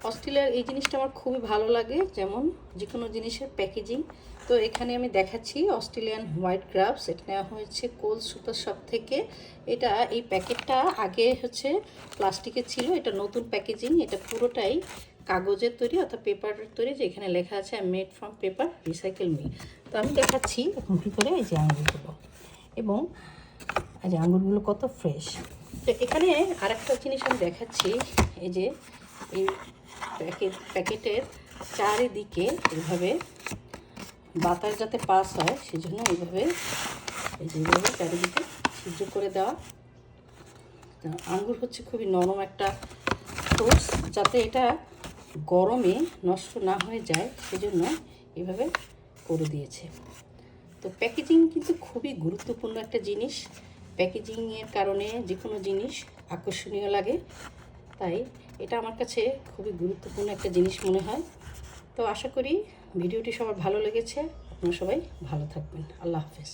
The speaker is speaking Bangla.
অস্ট্রেলিয়ার এই জিনিসটা আমার খুবই ভালো লাগে, যেমন যে কোনো জিনিসের প্যাকেজিং। তো এখানে আমি দেখাচ্ছি অস্ট্রেলিয়ান হোয়াইট গ্রাপস, এটা নেওয়া হয়েছে কোল সুপার শপ থেকে। এটা এই প্যাকেটটা আগে হচ্ছে প্লাস্টিকের ছিল, এটা নতুন প্যাকেজিং। এটা পুরোটাই কাগজের তৈরি অর্থাৎ পেপারের তৈরি, যে এখানে লেখা আছে made from paper recycle me. তো আমি দেখাচ্ছি এখন ভিতরে এই যে আঙুরগুলো, এবং এই যে আঙুরগুলো কত ফ্রেশ। তো এখানে আরেকটা জিনিস আমি দেখাচ্ছি, এই যে এই প্যাকেটের চারিদিকে এইভাবে বাতাস যাতে পাস হয় সেজন্য এইভাবে এই যে এইভাবে চারিদিকে সিদ্ধ করে দেওয়া। আঙ্গুর হচ্ছে খুবই নরম একটা ফ্রুটস, যাতে এটা গরমে নষ্ট না হয়ে যায় সেজন্য এইভাবে করে দিয়েছে। তো প্যাকেজিং কিন্তু খুবই গুরুত্বপূর্ণ একটা জিনিস। প্যাকেজিংয়ের কারণে যে কোনো জিনিস আকর্ষণীয় লাগে, তাই এটা আমার কাছে খুবই গুরুত্বপূর্ণ একটা জিনিস মনে হয়। তো আশা করি ভিডিওটি সবার ভালো লেগেছে। আপনারা সবাই ভালো থাকবেন। আল্লাহ হাফেজ।